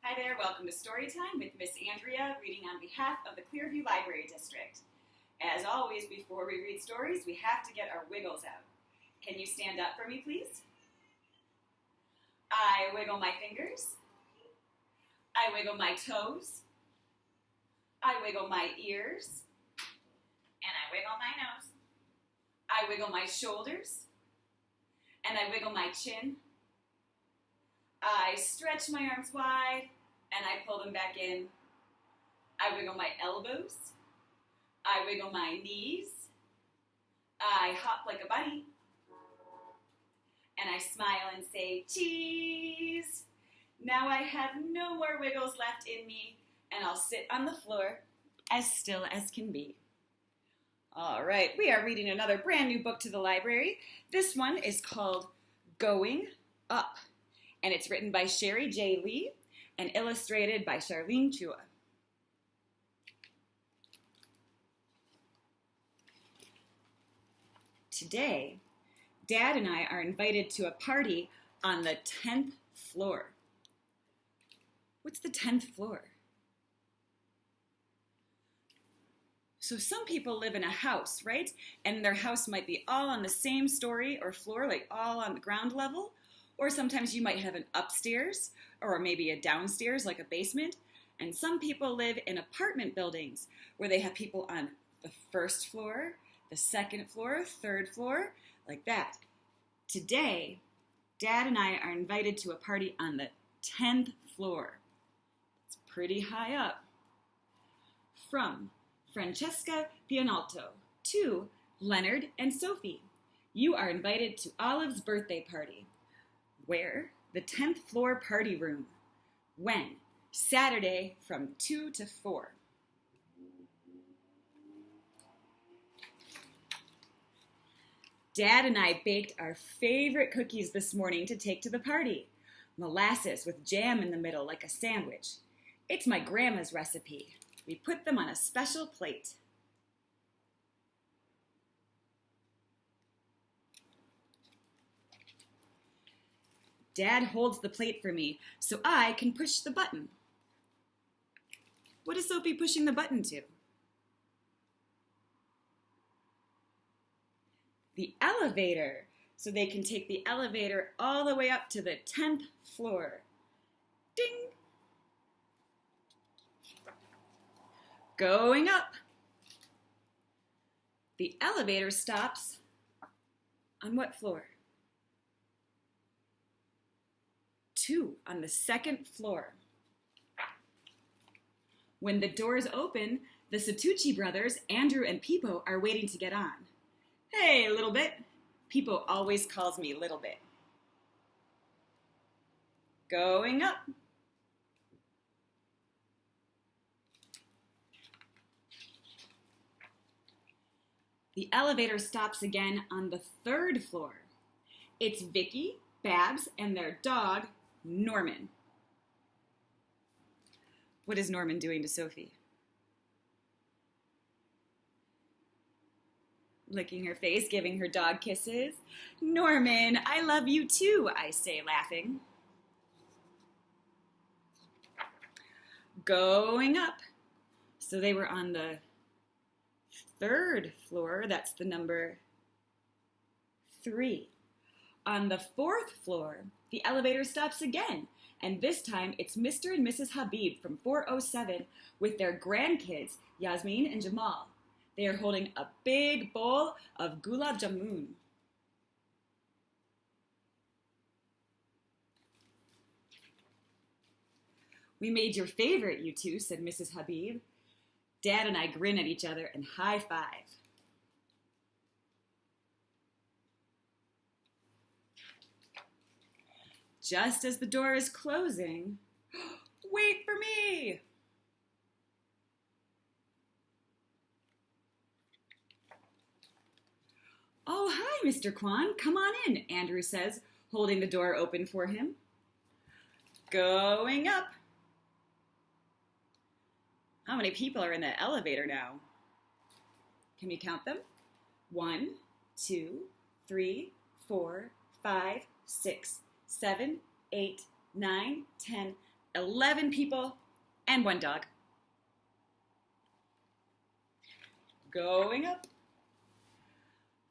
Hi there, welcome to Storytime with Miss Andrea, reading on behalf of the Clearview Library District. As always, before we read stories, we have to get our wiggles out. Can you stand up for me, please? I wiggle my fingers. I wiggle my toes. I wiggle my ears. And I wiggle my nose. I wiggle my shoulders. And I wiggle my chin. I stretch my arms wide and I pull them back in. I wiggle my elbows. I wiggle my knees. I hop like a bunny. And I smile and say, cheese. Now I have no more wiggles left in me, and I'll sit on the floor as still as can be. All right, we are reading another brand new book to the library. This one is called Going Up, and it's written by Sherry J. Lee and illustrated by Charlene Chua. Today, Dad and I are invited to a party on the 10th floor. What's the 10th floor? So some people live in a house, right? And their house might be all on the same story or floor, like all on the ground level. Or sometimes you might have an upstairs or maybe a downstairs, like a basement. And some people live in apartment buildings where they have people on the first floor, the second floor, third floor, like that. Today, Dad and I are invited to a party on the 10th floor. It's pretty high up. From Francesca Pianalto to Leonard and Sophie, you are invited to Olive's birthday party. Where? The 10th floor party room. When? Saturday from 2 to 4. Dad and I baked our favorite cookies this morning to take to the party. Molasses with jam in the middle like a sandwich. It's my grandma's recipe. We put them on a special plate. Dad holds the plate for me so I can push the button. What is Sophie pushing the button to? The elevator, so they can take the elevator all the way up to the 10th floor. Ding! Going up. The elevator stops on what floor? 2, on the second floor. When the doors open, the Satucci brothers, Andrew and Pippo, are waiting to get on. Hey, Little Bit. Pippo always calls me Little Bit. Going up. The elevator stops again on the 3rd floor. It's Vicky, Babs, and their dog, Norman. What is Norman doing to Sophie? Licking her face, giving her dog kisses. Norman, I love you too, I say, laughing. Going up. So they were on the 3rd floor. That's the number 3. On the 4th floor, the elevator stops again. And this time, it's Mr. and Mrs. Habib from 407 with their grandkids, Yasmin and Jamal. They are holding a big bowl of gulab jamun. We made your favorite, you two, said Mrs. Habib. Dad and I grin at each other and high five. Just as the door is closing, wait for me! Oh, hi, Mr. Kwan. Come on in, Andrew says, holding the door open for him. Going up. How many people are in the elevator now? Can we count them? 1, 2, 3, 4, 5, 6, 7, 8, 9, 10, 11 people and 1 dog. Going up.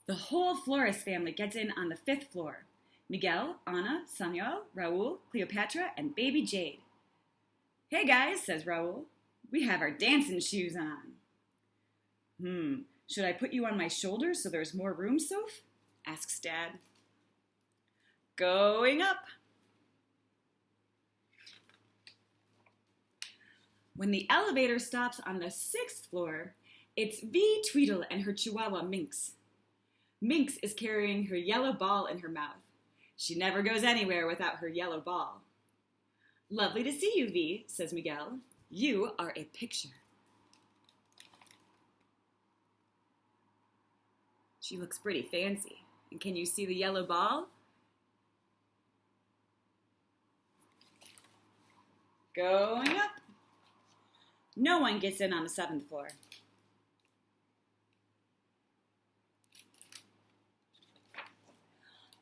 The whole Flores family gets in on the 5th floor. Miguel, Ana, Samuel, Raul, Cleopatra, and baby Jade. Hey guys, says Raul. We have our dancing shoes on. Should I put you on my shoulders so there's more room, Soph? Asks Dad. Going up. When the elevator stops on the 6th floor, it's V. Tweedle and her chihuahua Minx. Minx is carrying her yellow ball in her mouth. She never goes anywhere without her yellow ball. Lovely to see you, V, says Miguel. You are a picture. She looks pretty fancy. And can you see the yellow ball? Going up. No one gets in on the 7th floor.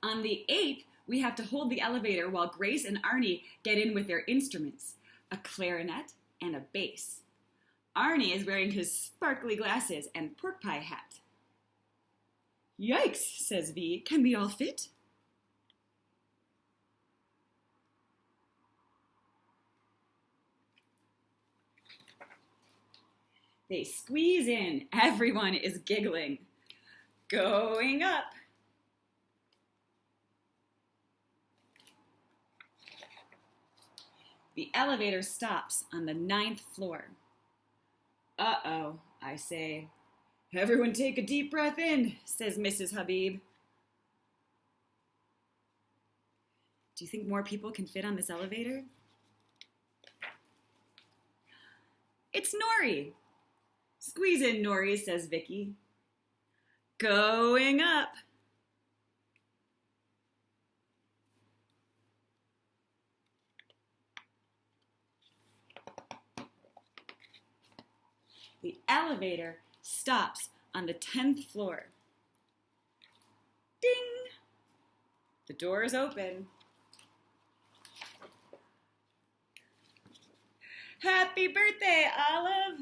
On the 8th, we have to hold the elevator while Grace and Arnie get in with their instruments, a clarinet and a bass. Arnie is wearing his sparkly glasses and pork pie hat. Yikes, says V. Can we all fit? They squeeze in. Everyone is giggling. Going up. The elevator stops on the 9th floor. Uh-oh, I say. Everyone take a deep breath in, says Mrs. Habib. Do you think more people can fit on this elevator? It's Nori. Squeeze in, Nori, says Vicky. Going up. The elevator stops on the 10th floor. Ding! The door is open. Happy birthday, Olive!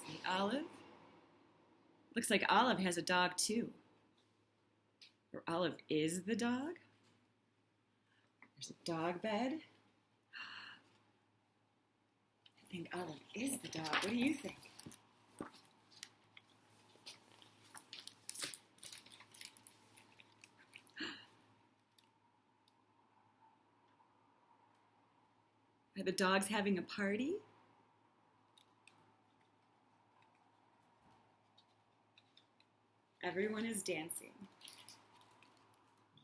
See, Olive? Looks like Olive has a dog too. Or Olive is the dog? There's a dog bed. I think Olive is the dog. What do you think? Are the dogs having a party? Everyone is dancing.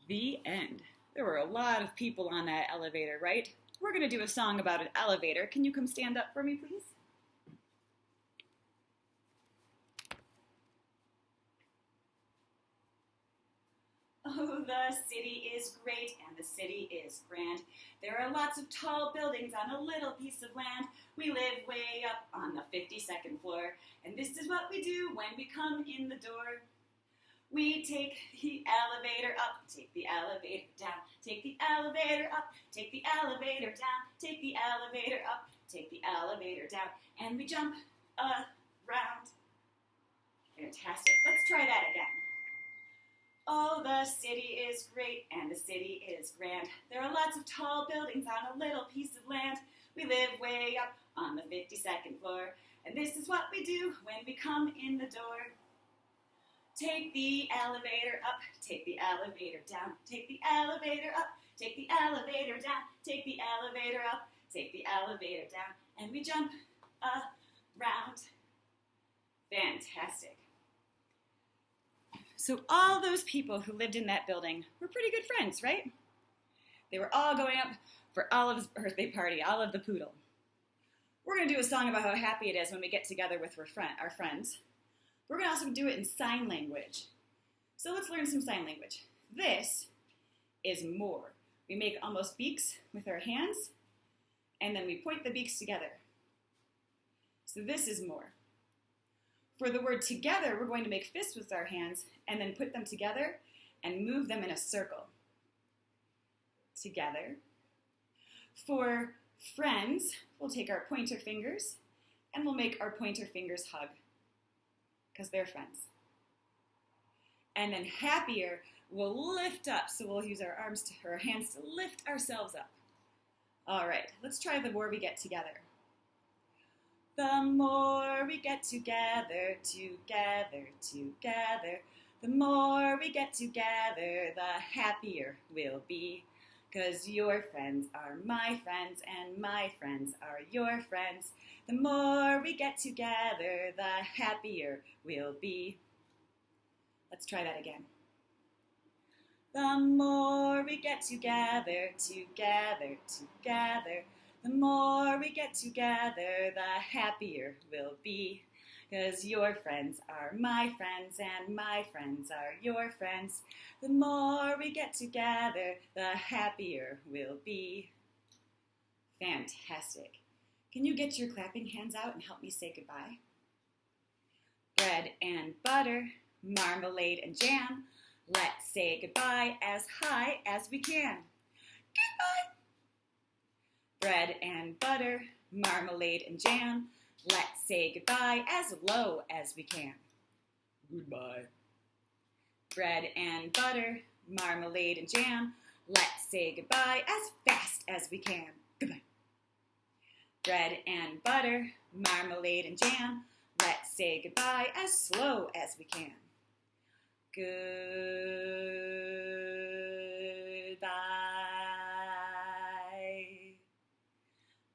The end. There were a lot of people on that elevator, right? We're going to do a song about an elevator. Can you come stand up for me, please? Oh, the city is great and the city is grand. There are lots of tall buildings on a little piece of land. We live way up on the 52nd floor, and this is what we do when we come in the door. We take the elevator up, take the elevator down, take the elevator up, take the elevator down, take the elevator up, take the elevator down, and we jump around. Fantastic. Let's try that again. Oh, the city is great and the city is grand. There are lots of tall buildings on a little piece of land. We live way up on the 52nd floor, and this is what we do when we come in the door. Take the elevator up, take the elevator down, take the elevator up, take the elevator down, take the elevator up, take the elevator down, and we jump around. Fantastic. So all those people who lived in that building were pretty good friends, right? They were all going up for Olive's birthday party, Olive the poodle. We're going to do a song about how happy it is when we get together with our friends. We're going to also do it in sign language. So let's learn some sign language. This is more. We make almost beaks with our hands, and then we point the beaks together. So this is more. For the word together, we're going to make fists with our hands and then put them together and move them in a circle. Together. For friends, we'll take our pointer fingers and we'll make our pointer fingers hug because they're friends. And then happier, we'll lift up, so we'll use our hands to lift ourselves up. All right, let's try the more we get together. The more we get together, together, together, the more we get together, the happier we'll be. 'Cause your friends are my friends and my friends are your friends. The more we get together, the happier we'll be. Let's try that again. The more we get together, together, together, the more we get together, the happier we'll be. 'Cause your friends are my friends and my friends are your friends. The more we get together, the happier we'll be. Fantastic. Can you get your clapping hands out and help me say goodbye? Bread and butter, marmalade and jam. Let's say goodbye as high as we can. Goodbye. Bread and butter, marmalade and jam. Let's say goodbye as low as we can. Goodbye. Bread and butter, marmalade and jam. Let's say goodbye as fast as we can. Goodbye. Bread and butter, marmalade and jam. Let's say goodbye as slow as we can. Goodbye.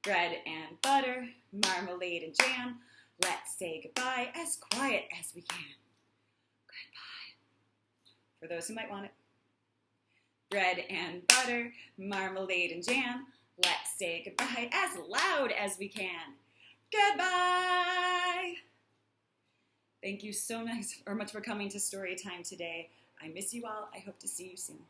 Bread and butter, marmalade and jam. Let's say goodbye as quiet as we can. Goodbye. For those who might want it. Bread and butter, marmalade and jam. Let's say goodbye as loud as we can. Goodbye. Thank you so much for coming to Storytime today. I miss you all. I hope to see you soon.